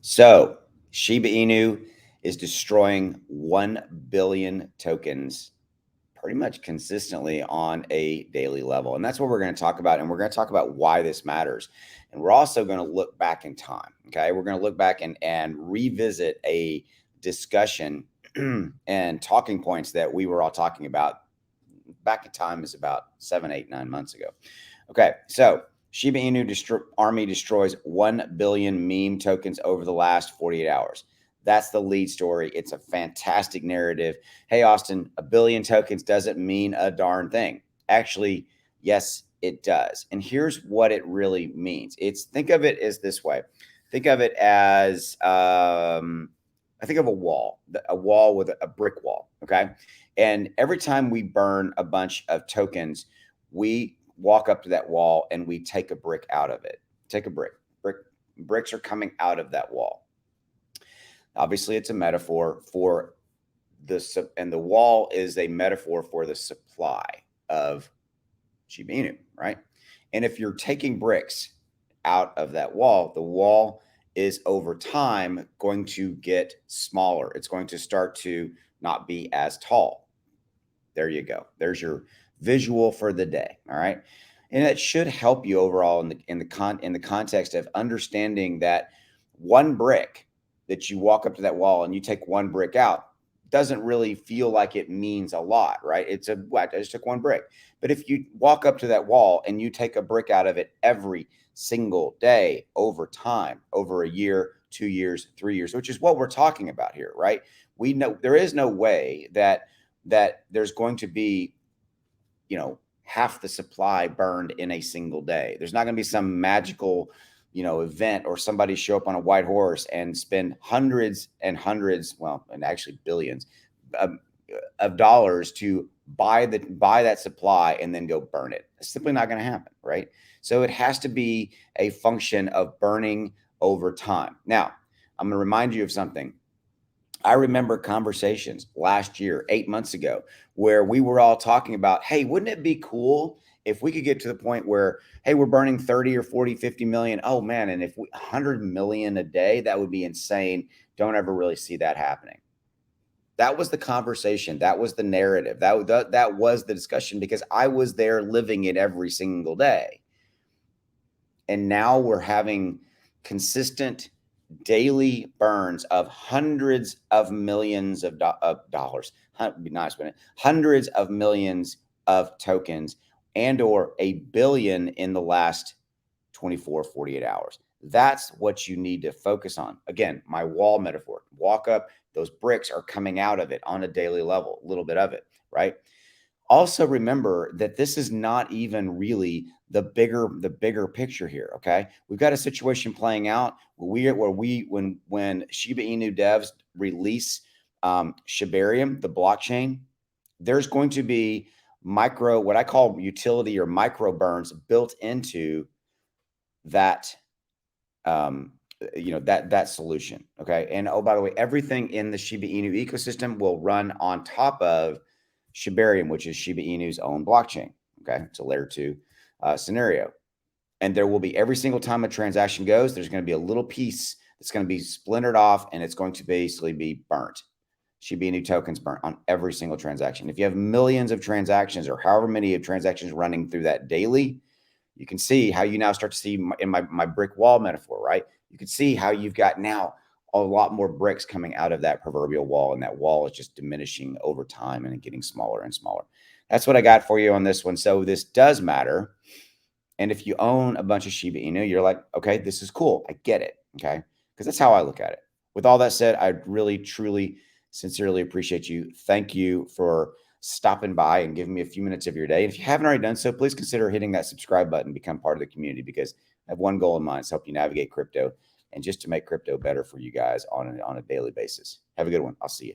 So Shiba Inu is destroying 1 billion tokens pretty much consistently on a daily level. And that's what we're going to talk about. And we're going to talk about why this matters. And we're also going to look back in time. Okay. We're going to look back and revisit a discussion and talking points that we were all talking about back in time is about 7, 8, 9 months ago. Okay. So Shiba Inu army destroys 1 billion meme tokens over the last 48 hours. That's the lead story. It's a fantastic narrative. Hey, Austin, a billion tokens doesn't mean a darn thing. Actually, yes, it does. And here's what it really means. Think of it as this way. Think of it as I think of a wall with a brick wall. Okay. And every time we burn a bunch of tokens, we walk up to that wall and we take a brick out of it. Take a brick. Bricks are coming out of that wall. Obviously, it's a metaphor for and the wall is a metaphor for the supply of Shiba Inu, right? And if you're taking bricks out of that wall, the wall is over time going to get smaller. It's going to start to not be as tall. There you go. There's your visual for the day. All right. And it should help you overall in the context of understanding that one brick that you walk up to that wall and you take one brick out doesn't really feel like it means a lot, right? It's I just took one brick. But if you walk up to that wall and you take a brick out of it every single day over time, over a year, 2 years, 3 years, which is what we're talking about here, right? We know there is no way that there's going to be, half the supply burned in a single day. There's not going to be some magical, event or somebody show up on a white horse and spend hundreds and hundreds, well, and actually billions of dollars to buy that supply and then go burn it. It's simply not going to happen, right? So it has to be a function of burning over time. Now, I'm going to remind you of something. I remember conversations last year, 8 months ago, where we were all talking about, hey, wouldn't it be cool if we could get to the point where, hey, we're burning 30 or 40, 50 million. Oh man. And if 100 million a day, that would be insane. Don't ever really see that happening. That was the conversation. That was the narrative. That was the discussion because I was there living it every single day. And now we're having consistent daily burns of hundreds of millions of dollars. Be nice, wouldn't it? Hundreds of millions of tokens and or a billion in the last 24, 48 hours. That's what you need to focus on. Again, my wall metaphor. Walk up, those bricks are coming out of it on a daily level, a little bit of it, right? Also remember that this is not even really the bigger picture here. Okay, we've got a situation playing out when Shiba Inu devs release Shibarium, the blockchain, there's going to be what I call utility or micro burns built into that that solution. Okay, and oh, by the way, everything in the Shiba Inu ecosystem will run on top of Shibarium, which is Shiba Inu's own blockchain. Okay, it's a layer 2 scenario. And there will be, every single time a transaction goes, there's going to be a little piece that's going to be splintered off and it's going to basically be burnt. Shiba Inu tokens burnt on every single transaction. If you have millions of transactions or however many of transactions running through that daily, you can see how you now start to see in my brick wall metaphor, right? You can see how you've got now a lot more bricks coming out of that proverbial wall, and that wall is just diminishing over time and getting smaller and smaller. That's what I got for you on this one. So this does matter. And if you own a bunch of Shiba Inu, you're like, okay, this is cool. I get it. Okay. Because that's how I look at it. With all that said, I really, truly, sincerely appreciate you. Thank you for stopping by and giving me a few minutes of your day. If you haven't already done so, please consider hitting that subscribe button, become part of the community, because I have one goal in mind: it's help you navigate crypto and just to make crypto better for you guys on a daily basis. Have a good one. I'll see you.